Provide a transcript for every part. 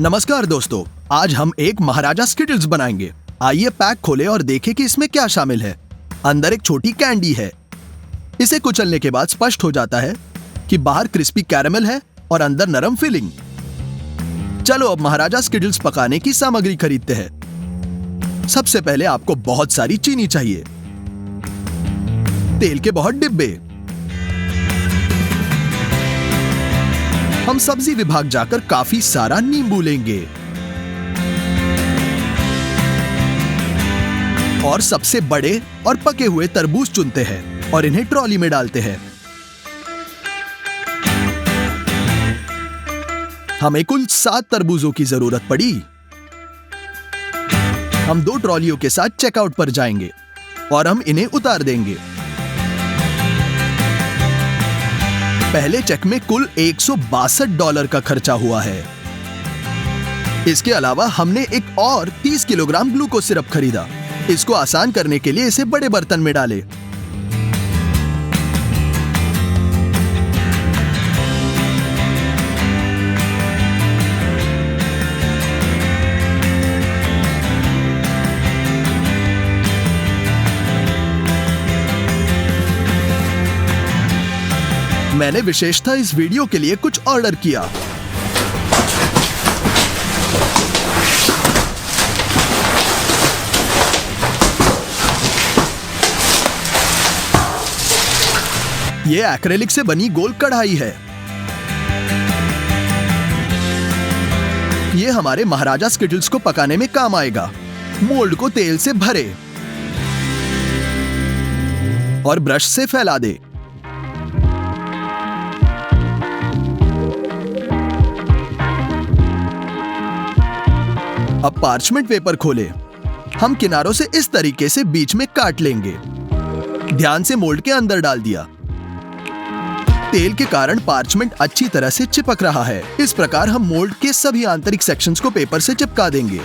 नमस्कार दोस्तों, आज हम एक महाराजा स्किटल्स बनाएंगे। आइए पैक खोलें और देखें कि इसमें क्या शामिल है। अंदर एक छोटी कैंडी है। इसे कुचलने के बाद स्पष्ट हो जाता है कि बाहर क्रिस्पी कैरेमल है और अंदर नरम फिलिंग। चलो अब महाराजा स्किटल्स पकाने की सामग्री खरीदते हैं। सबसे पहले आपको बहुत सारी चीनी चाहिए, तेल के बहुत डिब्बे। हम सब्जी विभाग जाकर काफी सारा नींबू लेंगे और सबसे बड़े और पके हुए तरबूज चुनते हैं और इन्हें ट्रॉली में डालते हैं। हमें कुल 7 तरबूजों की जरूरत पड़ी। हम 2 ट्रॉलियों के साथ चेकआउट पर जाएंगे और हम इन्हें उतार देंगे। पहले चेक में कुल $162 का खर्चा हुआ है। इसके अलावा हमने एक और 30 किलोग्राम ग्लूकोज सिरप खरीदा। इसको आसान करने के लिए इसे बड़े बर्तन में डालें। मैंने विशेषतः इस वीडियो के लिए कुछ ऑर्डर किया। ये एक्रेलिक से बनी गोल कढ़ाई है। ये हमारे महाराजा स्किटल्स को पकाने में काम आएगा। मोल्ड को तेल से भरे और ब्रश से फैला दे। अब पार्चमेंट पेपर खोलें। हम किनारों से इस तरीके से बीच में काट लेंगे। ध्यान से मोल्ड के अंदर डाल दिया। तेल के कारण पार्चमेंट अच्छी तरह से चिपक रहा है। इस प्रकार हम मोल्ड के सभी आंतरिक सेक्शंस को पेपर से चिपका देंगे।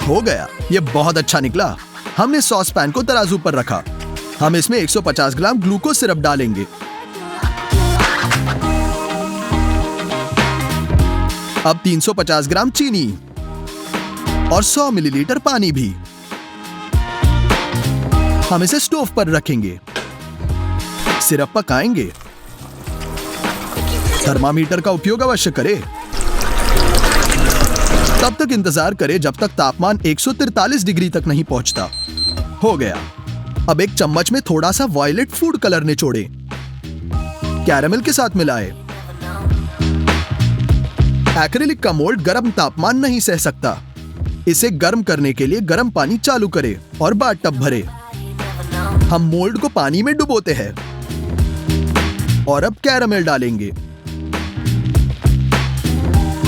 हो गया, ये बहुत अच्छा निकला। हमने सॉस पैन को तराजू पर रखा। हम इसमें 150 ग्राम ग्लूकोज सिरप डालेंगे। अब 350 ग्राम चीनी और 100 मिलीलीटर पानी भी। हम इसे स्टोव पर रखेंगे। सिरप पकाएंगे। थर्मामीटर का उपयोग अवश्य करें। तब तक इंतजार करें जब तक तापमान 143 डिग्री तक नहीं पहुंचता। हो गया। अब एक चम्मच में थोड़ा सा वायलेट फूड कलर निचोड़ें। कैरेमल के साथ मिलाएं। एक्रेलिक का मोल्ड गर्म तापमान नहीं सह सकता। इसे गर्म करने के लिए गर्म पानी चालू करें और बाथटब भरें। हम मोल्ड को पानी में डुबोते हैं और अब कैरेमल डालेंगे।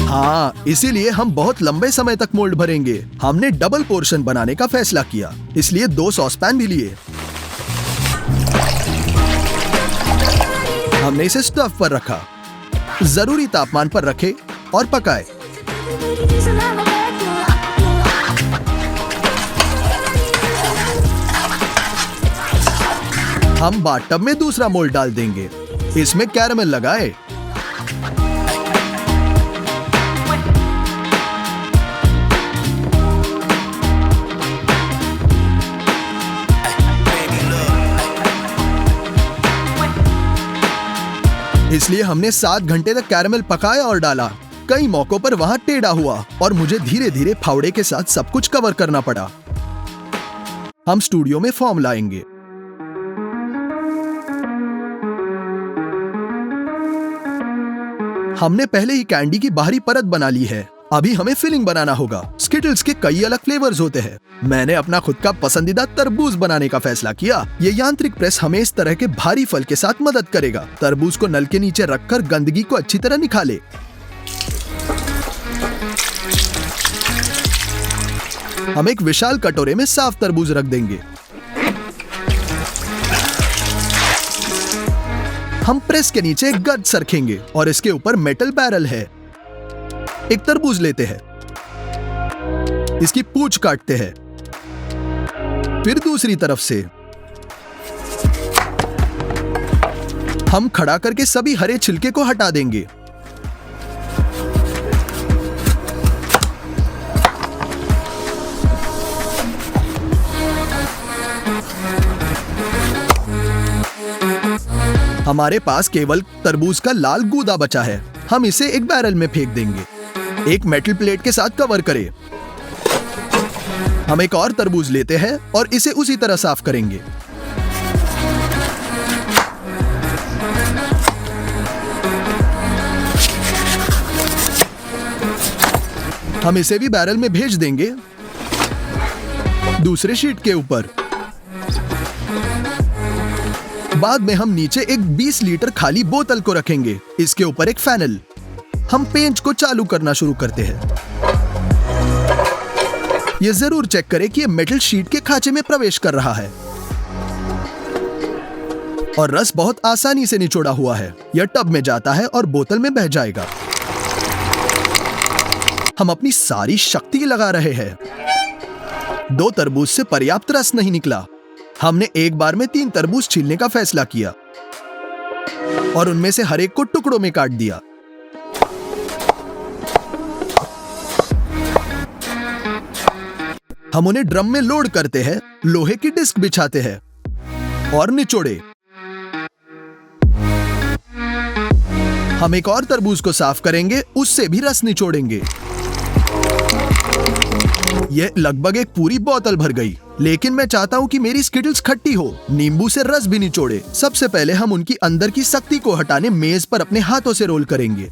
हाँ, इसीलिए हम बहुत लंबे समय तक मोल्ड भरेंगे। हमने डबल पोर्शन बनाने का फैसला किया, इसलिए 2 सॉस पैन भी लिए। हमने इसे स्टोव पर रखा। जरूरी तापमान पर रखें और पकाएं। हम बाथटब में दूसरा मोल्ड डाल देंगे। इसमें कैरेमल लगाएं। इसलिए हमने 7 घंटे तक कैरेमल पकाया और डाला। कई मौकों पर वहां टेढ़ा हुआ और मुझे धीरे धीरे फावड़े के साथ सब कुछ कवर करना पड़ा। हम स्टूडियो में फॉर्म लाएंगे। हमने पहले ही कैंडी की बाहरी परत बना ली है। अभी हमें फिलिंग बनाना होगा। स्किटल्स के कई अलग फ्लेवर्स होते हैं। मैंने अपना खुद का पसंदीदा तरबूज बनाने का फैसला किया। ये यांत्रिक प्रेस हमें इस तरह के भारी फल के साथ मदद करेगा। तरबूज को नल के नीचे रखकर गंदगी को अच्छी तरह निकाले। हम एक विशाल कटोरे में साफ तरबूज रख देंगे। हम प्रेस के नीचे एक गज रखेंगे और इसके ऊपर मेटल बैरल है। एक तरबूज लेते हैं, इसकी पूंछ काटते हैं, फिर दूसरी तरफ से हम खड़ा करके सभी हरे छिलके को हटा देंगे। हमारे पास केवल तरबूज का लाल गूदा बचा है। हम इसे एक बैरल में फेंक देंगे। एक मेटल प्लेट के साथ कवर करें। हम एक और तरबूज लेते हैं और इसे उसी तरह साफ करेंगे। हम इसे भी बैरल में भेज देंगे, दूसरे शीट के ऊपर। बाद में हम नीचे एक 20 लीटर खाली बोतल को रखेंगे, इसके ऊपर एक फैनल। हम पेंच को चालू करना शुरू करते हैं। यह जरूर चेक करें कि यह मेटल शीट के खांचे में प्रवेश कर रहा है और रस बहुत आसानी से निचोड़ा हुआ है। यह टब में जाता है और बोतल में बह जाएगा। हम अपनी सारी शक्ति लगा रहे हैं। 2 तरबूज से पर्याप्त रस नहीं निकला। हमने एक बार में 3 तरबूज छीलने का फैसला किया और उनमें से हर एक को टुकड़ों में काट दिया। हम उन्हें ड्रम में लोड करते हैं, लोहे की डिस्क बिछाते हैं और निचोड़े। हम एक और तरबूज को साफ करेंगे, उससे भी रस निचोड़ेंगे। यह लगभग एक पूरी बोतल भर गई, लेकिन मैं चाहता हूं कि मेरी स्किटल्स खट्टी हो, नींबू से रस भी निचोड़े। सबसे पहले हम उनकी अंदर की सख्ती को हटाने मेज पर अपने हाथों से रोल करेंगे।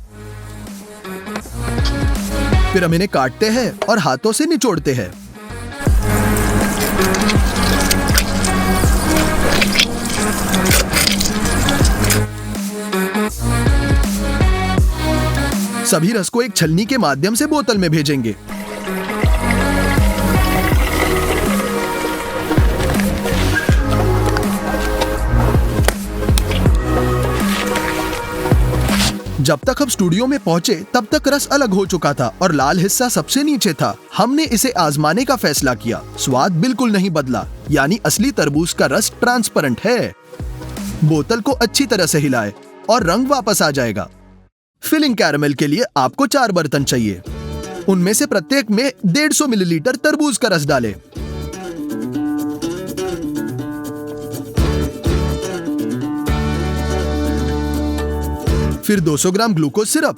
फिर हम इन्हें काटते हैं और हाथों से निचोड़ते हैं। सभी रस को एक छलनी के माध्यम से बोतल में भेजेंगे। जब तक हम स्टूडियो में पहुंचे तब तक रस अलग हो चुका था और लाल हिस्सा सबसे नीचे था। हमने इसे आजमाने का फैसला किया। स्वाद बिल्कुल नहीं बदला, यानी असली तरबूज का रस ट्रांसपेरेंट है। बोतल को अच्छी तरह से हिलाए और रंग वापस आ जाएगा। फिलिंग कैरामेल के लिए आपको 4 बर्तन चाहिए। उनमें से प्रत्येक में 150 मिलीलीटर तरबूज का रस डालें। फिर 200 ग्राम ग्लूकोज सिरप,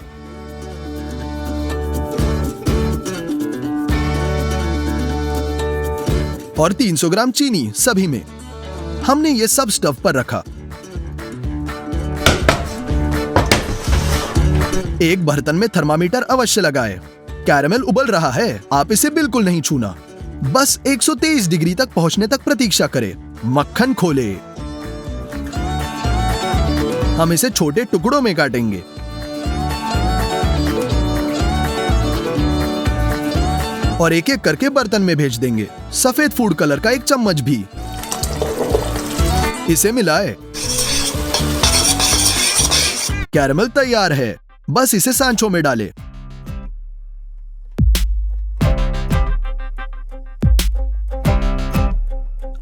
और 300 ग्राम चीनी सभी में। हमने ये सब स्टव पर रखा। एक बर्तन में थर्मामीटर अवश्य लगाएं। कैरामेल उबल रहा है, आप इसे बिल्कुल नहीं छूना। बस 123 डिग्री तक पहुंचने तक प्रतीक्षा करें। मक्खन खोले। हम इसे छोटे टुकड़ों में काटेंगे। और एक एक करके बर्तन में भेज देंगे। सफेद फूड कलर का 1 चम्मच भी। इसे मिलाएं। कैरामेल तैयार है, बस इसे सांचों में डालें।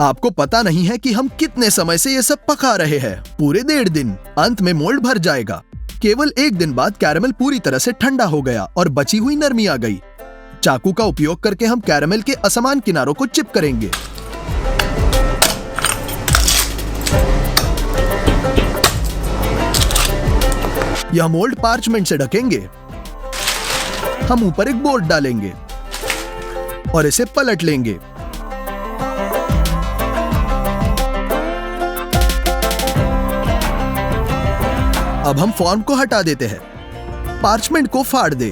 आपको पता नहीं है कि हम कितने समय से ये सब पका रहे हैं। पूरे 1.5 दिन। अंत में मोल्ड भर जाएगा। केवल 1 दिन बाद कैरामेल पूरी तरह से ठंडा हो गया और बची हुई नरमी आ गई। चाकू का उपयोग करके हम कैरामेल के असमान किनारों को चिप करेंगे। यह मोल्ड पार्चमेंट से ढकेंगे। हम ऊपर एक बोर्ड डालेंगे और इसे पलट लेंगे। अब हम फॉर्म को हटा देते हैं। पार्चमेंट को फाड़ दे।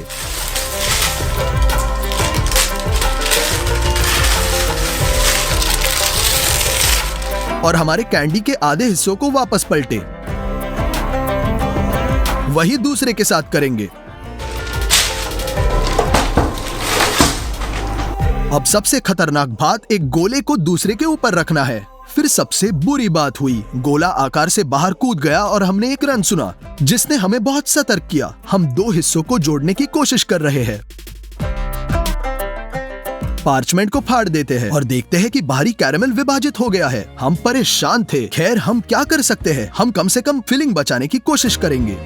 और हमारे कैंडी के आधे हिस्सों को वापस पलटे। वही दूसरे के साथ करेंगे। अब सबसे खतरनाक बात, एक गोले को दूसरे के ऊपर रखना है। फिर सबसे बुरी बात हुई, गोला आकार से बाहर कूद गया और हमने एक रन सुना, जिसने हमें बहुत सतर्क किया। हम 2 हिस्सों को जोड़ने की कोशिश कर रहे हैं। पार्चमेंट को फाड़ देते हैं और देखते हैं कि बाहरी कैरेमल विभाजित हो गया है। हम परेशान थे। खैर, हम क्या कर सकते हैं? हम कम से कम फिलिंग बचाने की कोशिश करेंगे।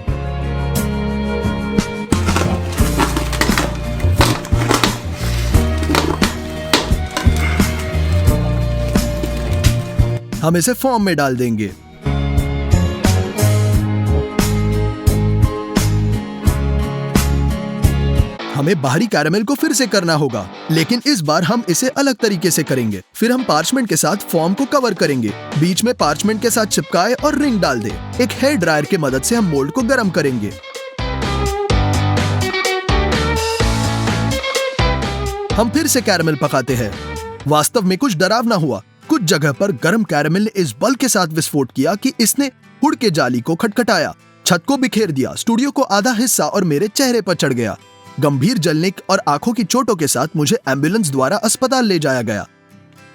हम इसे फॉर्म में डाल देंगे। हमें बाहरी कैरेमल को फिर से करना होगा, लेकिन इस बार हम इसे अलग तरीके से करेंगे। फिर हम पार्चमेंट के साथ फॉर्म को कवर करेंगे, बीच में पार्चमेंट के साथ चिपकाए और रिंग डाल दे। एक हेयर ड्रायर की मदद से हम मोल्ड को गर्म करेंगे। हम फिर से कैरेमल पकाते हैं। वास्तव में कुछ डरावना हुआ। कुछ जगह पर गर्म कैरेमल ने इस बल के साथ विस्फोट किया कि इसने हुड के जाली को खटखटाया, छत को बिखेर दिया, स्टूडियो को आधा हिस्सा और मेरे चेहरे पर चढ़ गया। गंभीर जलने और आंखों की चोटों के साथ मुझे एम्बुलेंस द्वारा अस्पताल ले जाया गया।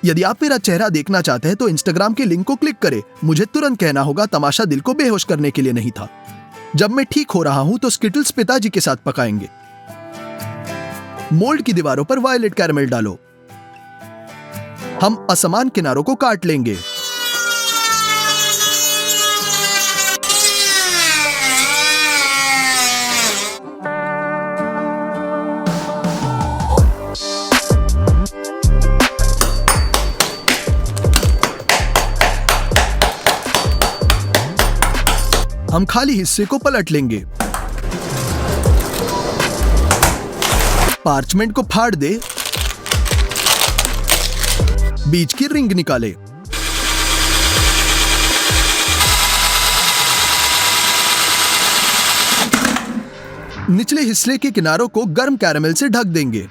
यदि आप मेरा चेहरा देखना चाहते हैं तो इंस्टाग्राम के लिंक को क्लिक करें। मुझे तुरंत कहना होगा, तमाशा दिल को बेहोश करने के लिए नहीं था। जब मैं ठीक हो रहा हूं तो स्किटल्स पिताजी के साथ पकाएंगे। मोल्ड की दीवारों पर वायलेट कैरेमल डालो। हम असमान किनारों को काट लेंगे। हम खाली हिस्से को पलट लेंगे। पार्चमेंट को फाड़ दे, बीच की रिंग निकाले। निचले हिस्से के किनारों को गर्म कैरेमल से ढक देंगे।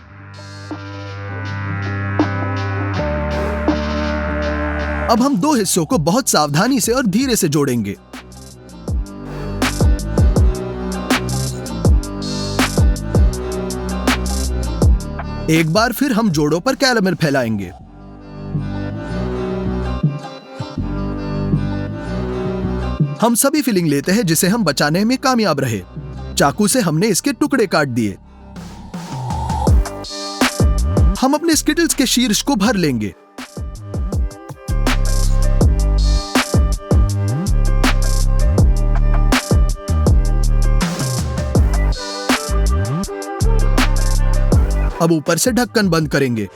अब हम दो हिस्सों को बहुत सावधानी से और धीरे से जोड़ेंगे। एक बार फिर हम जोड़ों पर कैरेमल फैलाएंगे। हम सभी फिलिंग लेते हैं जिसे हम बचाने में कामयाब रहे। चाकू से हमने इसके टुकड़े काट दिए। हम अपने स्किटल्स के शीर्ष को भर लेंगे। अब ऊपर से ढक्कन बंद करेंगे।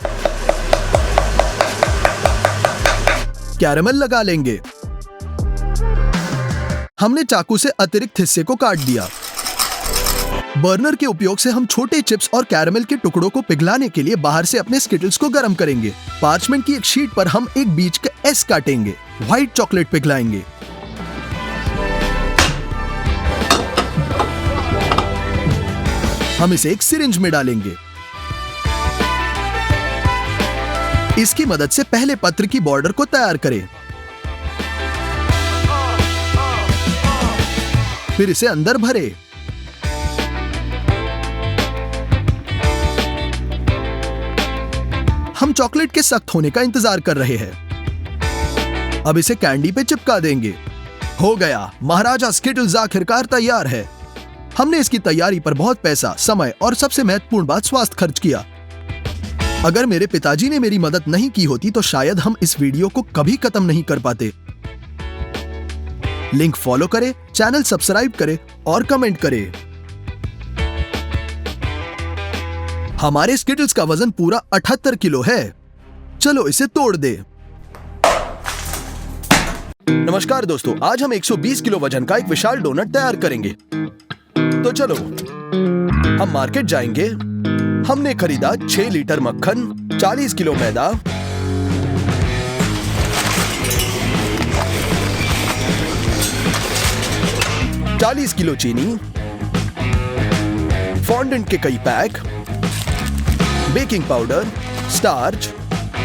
कैरेमल लगा लेंगे। हमने चाकू से अतिरिक्त हिस्से को काट दिया। बर्नर के उपयोग से हम छोटे चिप्स और कैरेमल के टुकड़ों को पिघलाने के लिए बाहर से अपने स्किटल्स को गर्म करेंगे। पार्चमेंट की एक शीट पर हम एक बीच का एस काटेंगे। व्हाइट चॉकलेट पिघलाएंगे। हम इसे एक सिरिंज में डालेंगे। इसकी मदद से पहले पत्र की बॉर्डर को तैयार करें। फिर इसे अंदर भरे। हम चॉकलेट के सख्त होने का इंतजार कर रहे हैं। अब इसे कैंडी पे चिपका देंगे। हो गया, महाराजा स्किटल्स आखिरकार तैयार है। हमने इसकी तैयारी पर बहुत पैसा, समय और सबसे महत्वपूर्ण बात स्वास्थ्य खर्च किया। अगर मेरे पिताजी ने मेरी मदद नहीं की होती तो शायद हम इस वीडियो को कभी खत्म नहीं कर पाते। लिंक फॉलो करें, चैनल सब्सक्राइब करें और कमेंट करें। हमारे स्किटल्स का वजन पूरा 78 किलो है। चलो इसे तोड़ दे। नमस्कार दोस्तों, आज हम 120 किलो वजन का एक विशाल डोनट तैयार करेंगे। तो चलो हम मार्केट जाएंगे। हमने खरीदा 6 लीटर मक्खन, 40 किलो मैदा, 40 किलो चीनी, फॉन्डेंट के कई पैक, बेकिंग पाउडर, स्टार्च,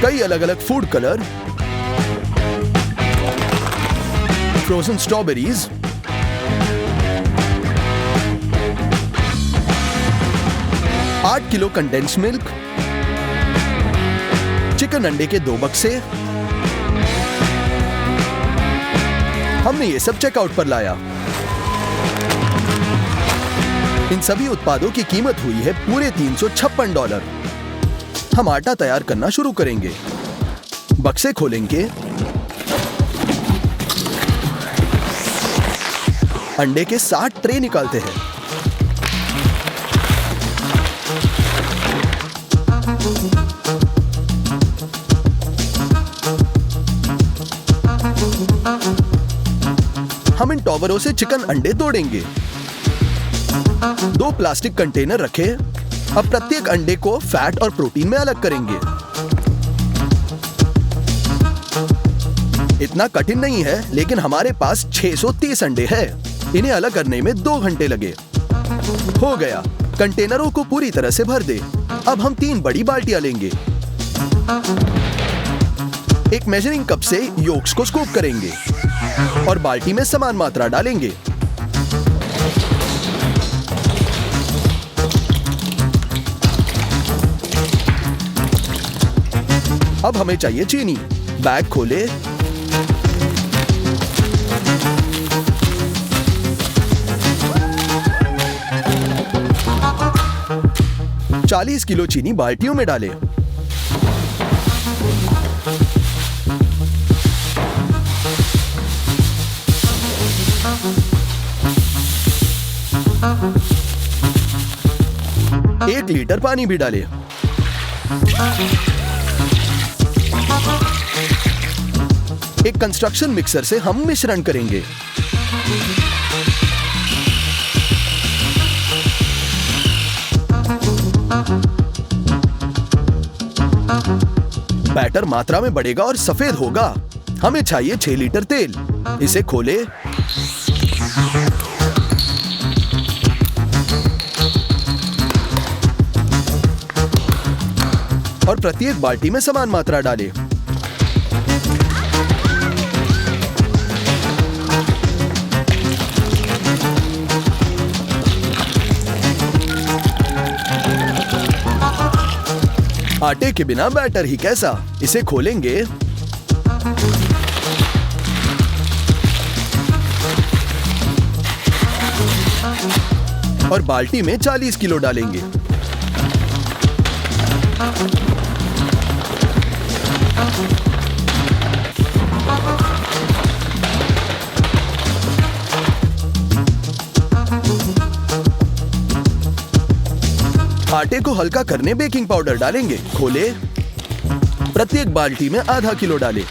कई अलग अलग फूड कलर, फ्रोजन स्ट्रॉबेरीज, आठ किलो कंडेंस मिल्क, चिकन अंडे के 2 बक्से। हमने ये सब चेकआउट पर लाया। इन सभी उत्पादों की कीमत हुई है पूरे $356। हम आटा तैयार करना शुरू करेंगे। बक्से खोलेंगे, अंडे के 60 ट्रे निकालते हैं। हम इन टॉवरों से चिकन अंडे तोड़ेंगे। 2 प्लास्टिक कंटेनर रखें। अब प्रत्येक अंडे को फैट और प्रोटीन में अलग करेंगे। इतना कठिन नहीं है, लेकिन हमारे पास 630 अंडे हैं। इन्हें अलग करने में 2 घंटे लगे। हो गया। कंटेनरों को पूरी तरह से भर दे। अब हम 3 बड़ी बाल्टियां लेंगे। एक मेजरिंग कप से योक्स को स्कूप करेंगे और बाल्टी में समान मात्रा डालेंगे। अब हमें चाहिए चीनी। बैग खोले, $40 किलो चीनी बाल्टियों में डालें। एक लीटर पानी भी डालें। एक कंस्ट्रक्शन मिक्सर से हम मिश्रण करेंगे। बैटर मात्रा में बढ़ेगा और सफेद होगा। हमें चाहिए 6 लीटर तेल। इसे खोले, और प्रत्येक बाल्टी में समान मात्रा डालें। आटे के बिना बैटर ही कैसा। इसे खोलेंगे, और बाल्टी में 40 किलो डालेंगे। आटे को हल्का करने बेकिंग पाउडर डालेंगे। खोले, प्रत्येक बाल्टी में आधा किलो डालें।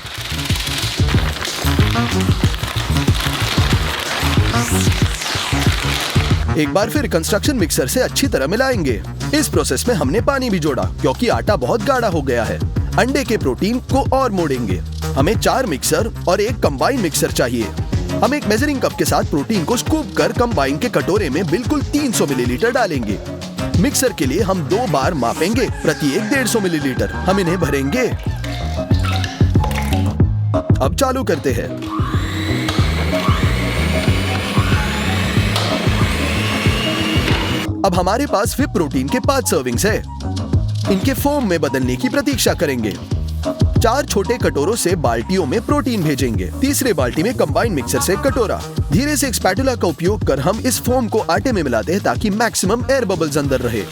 एक बार फिर कंस्ट्रक्शन मिक्सर से अच्छी तरह मिलाएंगे। इस प्रोसेस में हमने पानी भी जोड़ा क्योंकि आटा बहुत गाढ़ा हो गया है। अंडे के प्रोटीन को और मोड़ेंगे। हमें 4 मिक्सर और एक कंबाइन मिक्सर चाहिए। हम एक मेजरिंग कप के साथ प्रोटीन को स्कूप कर कंबाइन के कटोरे में बिल्कुल 300 मिलीलीटर डालेंगे। मिक्सर के लिए हम 2 बार मापेंगे, प्रत्येक 150 मिलीलीटर। हम इन्हें भरेंगे। अब चालू करते हैं। अब हमारे पास व्हिप प्रोटीन के 5 सर्विंग्स है। इनके फोम में बदलने की प्रतीक्षा करेंगे। 4 छोटे कटोरों से बाल्टियों में प्रोटीन भेजेंगे। तीसरे बाल्टी में कंबाइन मिक्सर से कटोरा। धीरे से एक स्पैटुला का उपयोग कर हम इस फोम को आटे में मिलाते हैं ताकि मैक्सिमम एयर बबल्स अंदर रहे।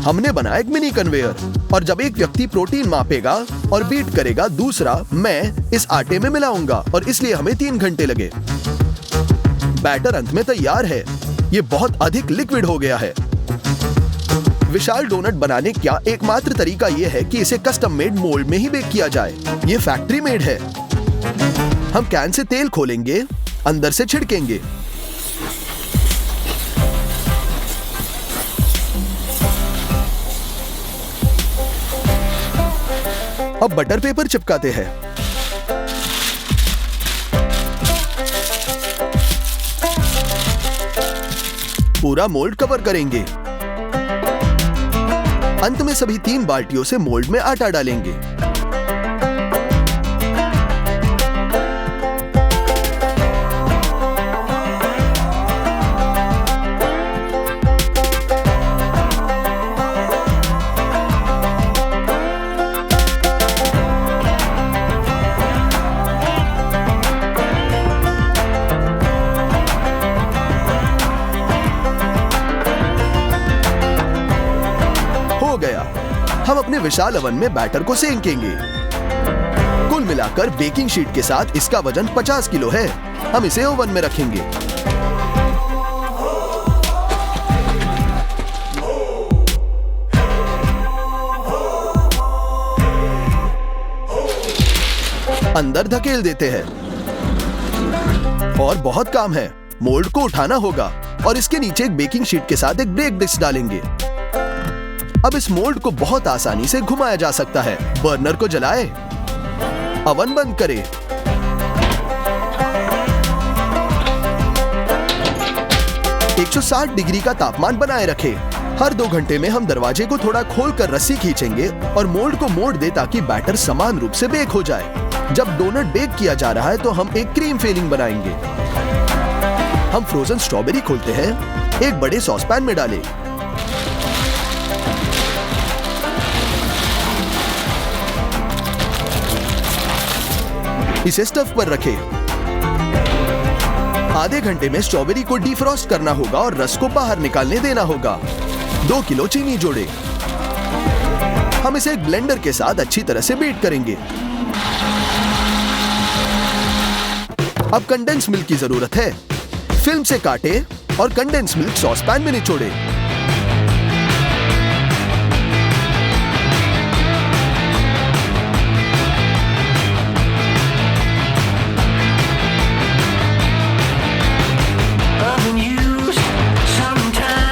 हमने बनाया एक मिनी कन्वेयर, और जब एक व्यक्ति प्रोटीन मापेगा और बीट करेगा, दूसरा मैं इस आटे में मिलाऊंगा, और इसलिए हमें 3 घंटे लगे। बैटर अंत में तैयार है। ये बहुत अधिक लिक्विड हो गया है। विशाल डोनट बनाने का एकमात्र तरीका यह है कि इसे कस्टम मेड मोल्ड में ही बेक किया जाए। ये फैक्ट्री मेड है। हम कैन से तेल खोलेंगे, अंदर से छिड़केंगे। अब बटर पेपर चिपकाते हैं। पूरा मोल्ड कवर करेंगे। अंत में सभी 3 बाल्टियों से मोल्ड में आटा डालेंगे। विशाल ओवन में बैटर को सेंकेंगे। कुल मिलाकर बेकिंग शीट के साथ इसका वजन 50 किलो है। हम इसे ओवन में रखेंगे। अंदर धकेल देते हैं और बहुत काम है। मोल्ड को उठाना होगा और इसके नीचे एक बेकिंग शीट के साथ एक ब्रेक डिस्क डालेंगे। अब इस मोल्ड को बहुत आसानी से घुमाया जा सकता है। बर्नर को जलाएं, ओवन बंद करें। एक 160 डिग्री का तापमान बनाए रखें। हर 2 घंटे में हम दरवाजे को थोड़ा खोलकर रस्सी खींचेंगे और मोल्ड को मोड़ दे ताकि बैटर समान रूप से बेक हो जाए। जब डोनट बेक किया जा रहा है तो हम एक क्रीम फिलिंग बनाएंगे। हम फ्रोजन स्ट्रॉबेरी खोलते हैं, एक बड़े सॉसपैन में डालें। इसे स्टफ पर रखें। आधे घंटे में स्ट्रॉबेरी को डीफ्रॉस्ट करना होगा और रस को बाहर निकालने देना होगा। 2 किलो चीनी जोड़ें। हम इसे एक ब्लेंडर के साथ अच्छी तरह से बीट करेंगे। अब कंडेंस मिल्क की जरूरत है। फिल्म से काटें और कंडेंस मिल्क सॉसपैन में निचोड़ें।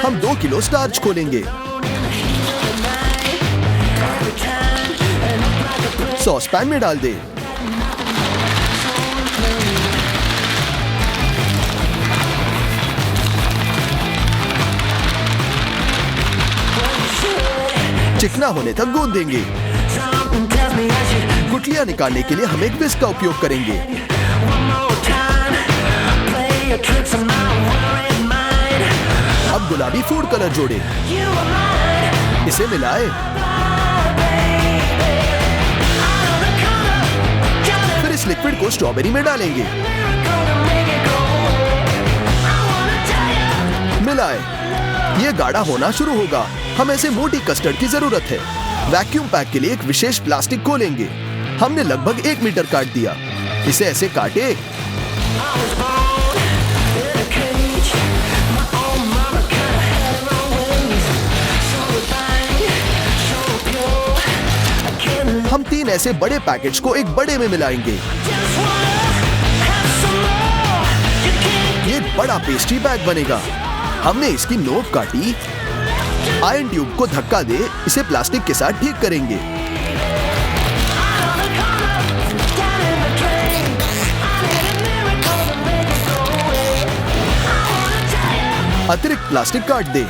हम 2 किलो स्टार्च खोलेंगे। सॉसपैन में डाल दें। चिकना होने तक गूंद देंगे। गुठलियां निकालने के लिए हम एक विस्क का उपयोग करेंगे। अब गुलाबी फूड कलर जोड़ें। इसे मिलाएं। फिर इस लिक्विड को स्ट्रॉबेरी में डालेंगे। मिलाएं। यह गाढ़ा होना शुरू होगा। हमें ऐसे मोटी कस्टर्ड की जरूरत है। वैक्यूम पैक के लिए एक विशेष प्लास्टिक को लेंगे। हमने लगभग 1 मीटर काट दिया। इसे ऐसे काटे। हम 3 ऐसे बड़े पैकेट्स को एक बड़े में मिलाएंगे। ये बड़ा पेस्ट्री बैग बनेगा। हमने इसकी नोक काटी। आयरन ट्यूब को धक्का दे, इसे प्लास्टिक के साथ ठीक करेंगे। अतिरिक्त प्लास्टिक काट दे।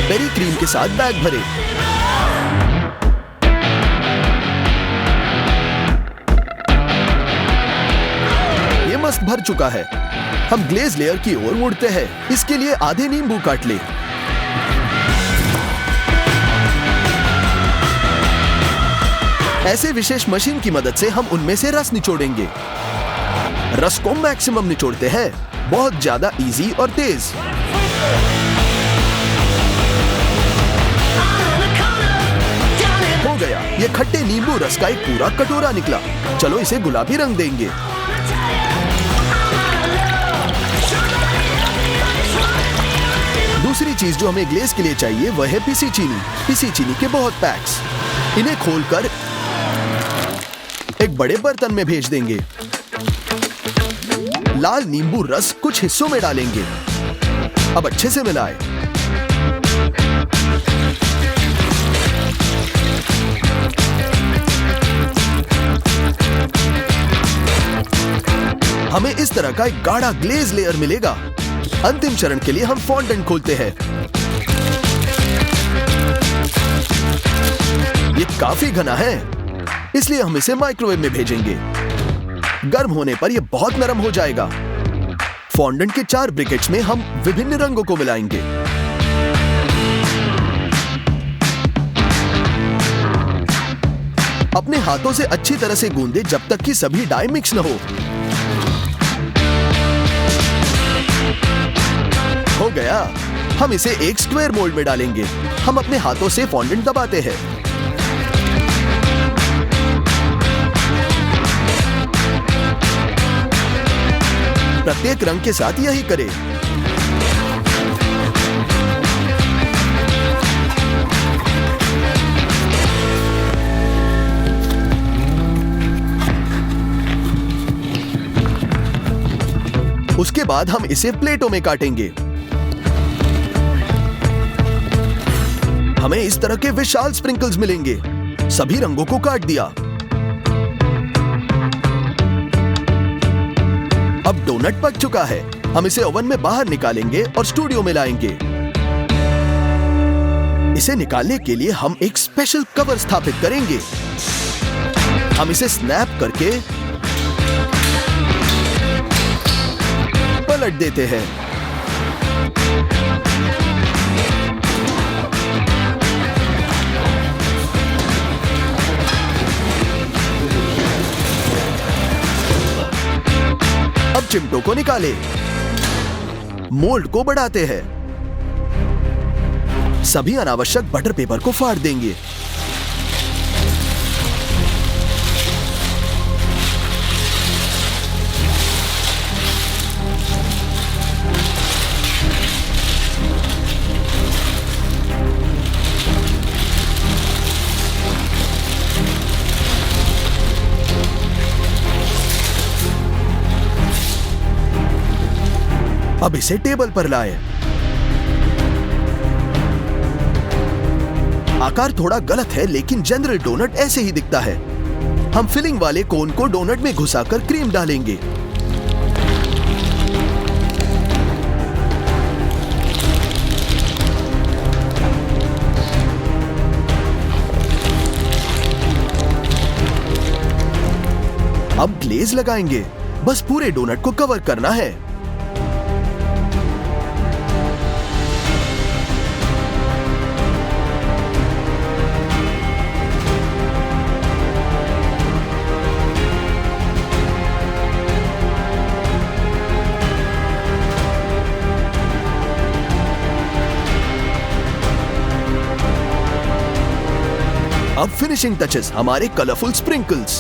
पेरी क्रीम के साथ बैग भरे। ये मस्त भर चुका है। हम ग्लेज लेयर की ओर मुड़ते हैं। इसके लिए आधे नींबू काट ले। ऐसे विशेष मशीन की मदद से हम उनमें से रस निचोड़ेंगे। रस को मैक्सिमम निचोड़ते हैं, बहुत ज्यादा इजी और तेज। हो गया, ये खट्टे नींबू रस का एक पूरा कटोरा निकला। चलो इसे गुलाबी रंग देंगे। दूसरी चीज जो हमें ग्लेज के लिए चाहिए वह है पिसी चीनी। पिसी चीनी के बहुत पैक्स। इन्हें खोलकर एक बड़े बर्तन में भेज देंगे। लाल नींबू रस कुछ हिस्सों में डालेंगे। अब अच्छे से मिलाएं। हमें इस तरह का एक गाढ़ा ग्लेज लेयर मिलेगा। अंतिम चरण के लिए हम फॉन्डेंट खोलते हैं। ये काफी घना है, इसलिए हम इसे माइक्रोवेव में भेजेंगे। गर्म होने पर यह बहुत नरम हो जाएगा। फॉन्डेंट के 4 ब्रिकेट्स में हम विभिन्न रंगों को मिलाएंगे। अपने हाथों से अच्छी तरह से गूंदे जब तक कि सभी डाई मिक्स न हो गया। हम इसे एक स्क्वायर मोल्ड में डालेंगे। हम अपने हाथों से फॉन्डेंट दबाते हैं। प्रत्येक रंग के साथ यही करें। उसके बाद हम इसे प्लेटों में काटेंगे। हमें इस तरह के विशाल स्प्रिंकल्स मिलेंगे। सभी रंगों को काट दिया। अब डोनट पक चुका है। हम इसे ओवन में बाहर निकालेंगे और स्टूडियो में लाएंगे। इसे निकालने के लिए हम एक स्पेशल कवर स्थापित करेंगे। हम इसे स्नैप करके पलट देते हैं। अब चिमटों को निकाले, मोल्ड को बढ़ाते हैं। सभी अनावश्यक बटर पेपर को फाड़ देंगे। अब इसे टेबल पर लाएं। आकार थोड़ा गलत है, लेकिन जनरल डोनट ऐसे ही दिखता है। हम फिलिंग वाले कोन को डोनट में घुसाकर क्रीम डालेंगे। अब ग्लेज लगाएंगे। बस पूरे डोनट को कवर करना है। अब फिनिशिंग टचेस, हमारे कलरफुल स्प्रिंकल्स।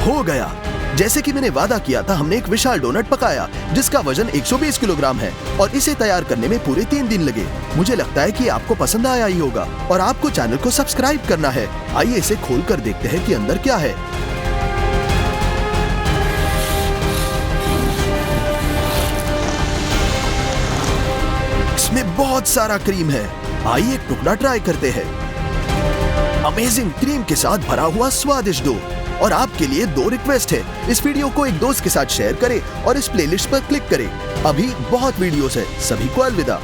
हो गया। जैसे कि मैंने वादा किया था, हमने एक विशाल डोनट पकाया जिसका वजन 120 किलोग्राम है और इसे तैयार करने में पूरे 3 दिन लगे। मुझे लगता है कि आपको पसंद आया ही होगा और आपको चैनल को सब्सक्राइब करना है। आइए इसे खोलकर देखते हैं कि अंदर क्या है। इसमें बहुत सारा क्रीम है। आइए एक टुकड़ा ट्राई करते हैं। अमेजिंग क्रीम के साथ भरा हुआ स्वादिष्ट डो। और आपके लिए 2 रिक्वेस्ट है। इस वीडियो को एक दोस्त के साथ शेयर करें और इस प्लेलिस्ट पर क्लिक करें। अभी बहुत वीडियोस है। सभी को अलविदा।